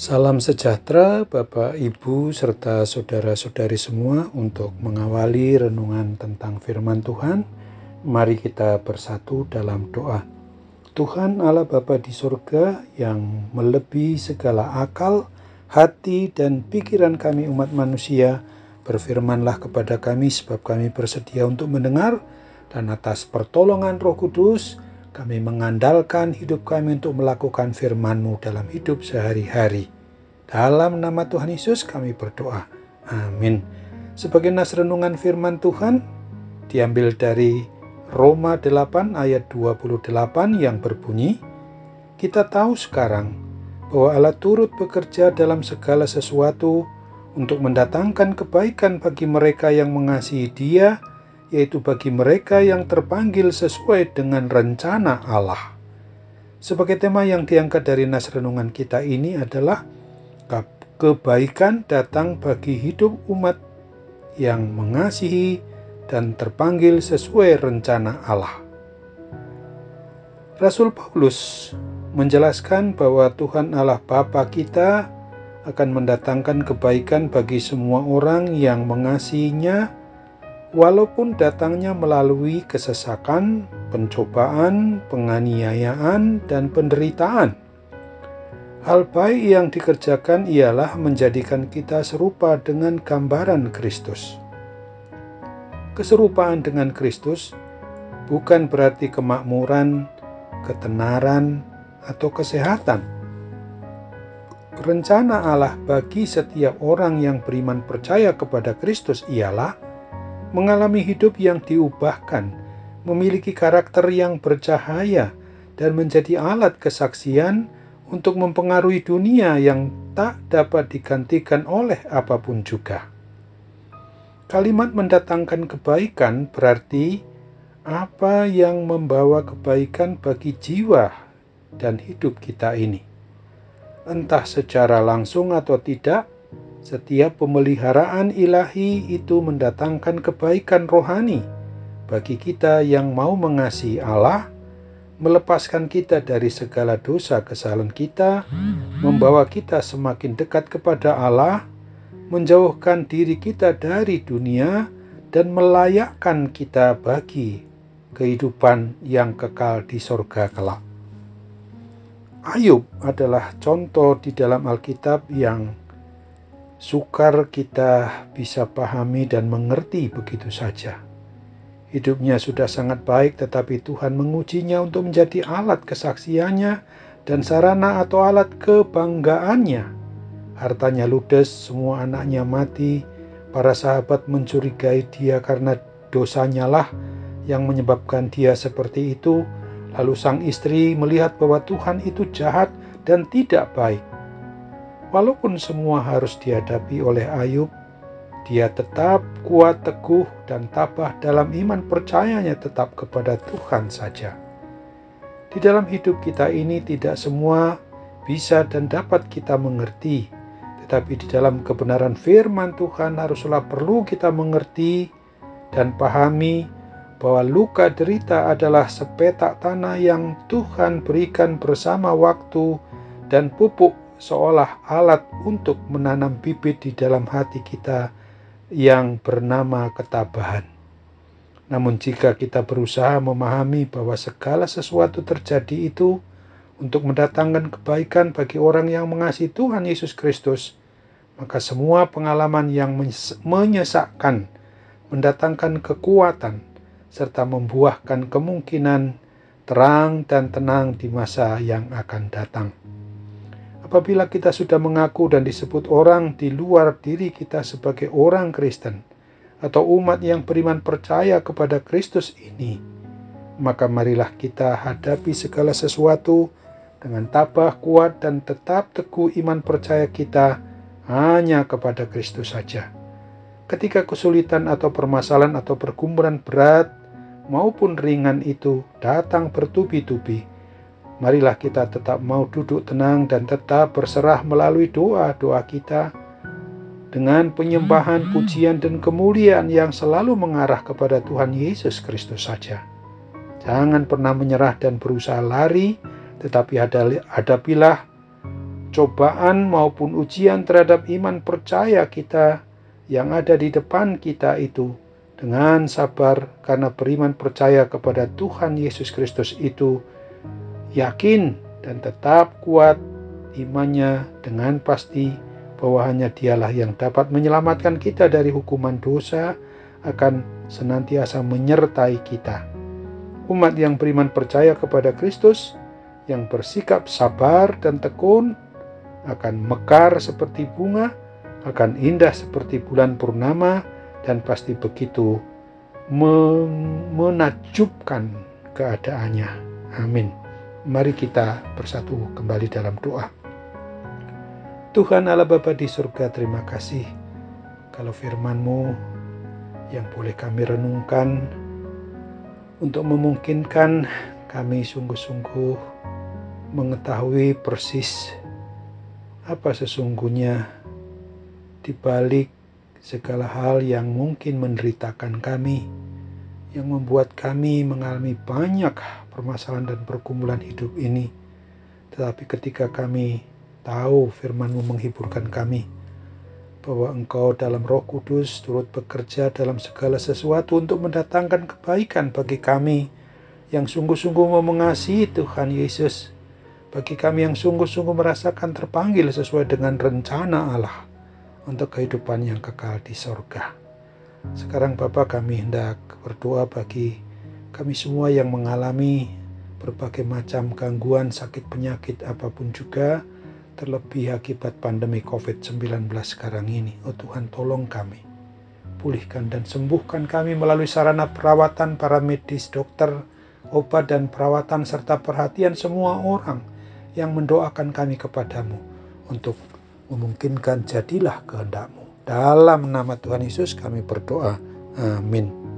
Salam sejahtera Bapak, Ibu, serta saudara-saudari semua. Untuk mengawali renungan tentang firman Tuhan, mari kita bersatu dalam doa. Tuhan Allah Bapa di surga yang melebihi segala akal, hati, dan pikiran kami umat manusia, berfirmanlah kepada kami sebab kami bersedia untuk mendengar, dan atas pertolongan Roh Kudus, kami mengandalkan hidup kami untuk melakukan firman-Mu dalam hidup sehari-hari. Dalam nama Tuhan Yesus kami berdoa. Amin. Sebagai nas renungan firman Tuhan diambil dari Roma 8 ayat 28 yang berbunyi, kita tahu sekarang bahwa Allah turut bekerja dalam segala sesuatu untuk mendatangkan kebaikan bagi mereka yang mengasihi Dia, yaitu bagi mereka yang terpanggil sesuai dengan rencana Allah. Sebagai tema yang diangkat dari nas renungan kita ini adalah kebaikan datang bagi hidup umat yang mengasihi dan terpanggil sesuai rencana Allah. Rasul Paulus menjelaskan bahwa Tuhan Allah Bapa kita akan mendatangkan kebaikan bagi semua orang yang mengasihinya, walaupun datangnya melalui kesesakan, pencobaan, penganiayaan, dan penderitaan. Hal baik yang dikerjakan ialah menjadikan kita serupa dengan gambaran Kristus. Keserupaan dengan Kristus bukan berarti kemakmuran, ketenaran, atau kesehatan. Rencana Allah bagi setiap orang yang beriman percaya kepada Kristus ialah mengalami hidup yang diubahkan, memiliki karakter yang bercahaya, dan menjadi alat kesaksian untuk mempengaruhi dunia yang tak dapat digantikan oleh apapun juga. Kalimat mendatangkan kebaikan berarti apa yang membawa kebaikan bagi jiwa dan hidup kita ini. Entah secara langsung atau tidak, setiap pemeliharaan ilahi itu mendatangkan kebaikan rohani bagi kita yang mau mengasihi Allah, melepaskan kita dari segala dosa kesalahan kita, membawa kita semakin dekat kepada Allah, menjauhkan diri kita dari dunia, dan melayakkan kita bagi kehidupan yang kekal di sorga kelak. Ayub adalah contoh di dalam Alkitab yang sukar kita bisa pahami dan mengerti begitu saja. Hidupnya sudah sangat baik, tetapi Tuhan mengujinya untuk menjadi alat kesaksiannya dan sarana atau alat kebanggaannya. Hartanya ludes, semua anaknya mati, para sahabat mencurigai dia karena dosanya lah yang menyebabkan dia seperti itu. Lalu sang istri melihat bahwa Tuhan itu jahat dan tidak baik. Walaupun semua harus dihadapi oleh Ayub, dia tetap kuat, teguh, dan tabah dalam iman percayanya tetap kepada Tuhan saja. Di dalam hidup kita ini tidak semua bisa dan dapat kita mengerti, tetapi di dalam kebenaran firman Tuhan haruslah perlu kita mengerti dan pahami bahwa luka derita adalah sepetak tanah yang Tuhan berikan bersama waktu dan pupuk seolah alat untuk menanam bibit di dalam hati kita yang bernama ketabahan. Namun jika kita berusaha memahami bahwa segala sesuatu terjadi itu untuk mendatangkan kebaikan bagi orang yang mengasihi Tuhan Yesus Kristus, maka semua pengalaman yang menyesakkan mendatangkan kekuatan serta membuahkan kemungkinan terang dan tenang di masa yang akan datang. Apabila kita sudah mengaku dan disebut orang di luar diri kita sebagai orang Kristen atau umat yang beriman percaya kepada Kristus ini, maka marilah kita hadapi segala sesuatu dengan tabah, kuat, dan tetap teguh iman percaya kita hanya kepada Kristus saja. Ketika kesulitan atau permasalahan atau pergumulan berat maupun ringan itu datang bertubi-tubi, marilah kita tetap mau duduk tenang dan tetap berserah melalui doa-doa kita dengan penyembahan, pujian, dan kemuliaan yang selalu mengarah kepada Tuhan Yesus Kristus saja. Jangan pernah menyerah dan berusaha lari, tetapi hadapilah cobaan maupun ujian terhadap iman percaya kita yang ada di depan kita itu dengan sabar, karena beriman percaya kepada Tuhan Yesus Kristus itu yakin dan tetap kuat imannya dengan pasti bahwa hanya Dialah yang dapat menyelamatkan kita dari hukuman dosa, akan senantiasa menyertai kita. Umat yang beriman percaya kepada Kristus, yang bersikap sabar dan tekun, akan mekar seperti bunga, akan indah seperti bulan purnama, dan pasti begitu menakjubkan keadaannya. Amin. Mari kita bersatu kembali dalam doa. Tuhan Allah Bapa di surga, terima kasih kalau firman-Mu yang boleh kami renungkan untuk memungkinkan kami sungguh-sungguh mengetahui persis apa sesungguhnya di balik segala hal yang mungkin menderitakan kami, yang membuat kami mengalami banyak permasalahan dan pergumulan hidup ini. Tetapi ketika kami tahu firman-Mu menghiburkan kami, bahwa Engkau dalam Roh Kudus turut bekerja dalam segala sesuatu untuk mendatangkan kebaikan bagi kami yang sungguh-sungguh mau mengasihi Tuhan Yesus, bagi kami yang sungguh-sungguh merasakan terpanggil sesuai dengan rencana Allah untuk kehidupan yang kekal di sorga. Sekarang Bapa, kami hendak berdoa bagi kami semua yang mengalami berbagai macam gangguan, sakit, penyakit apapun juga, terlebih akibat pandemi COVID-19 sekarang ini. Oh Tuhan, tolong kami, pulihkan dan sembuhkan kami melalui sarana perawatan para medis, dokter, obat dan perawatan, serta perhatian semua orang yang mendoakan kami kepadamu untuk memungkinkan jadilah kehendak-Mu. Dalam nama Tuhan Yesus kami berdoa. Amin.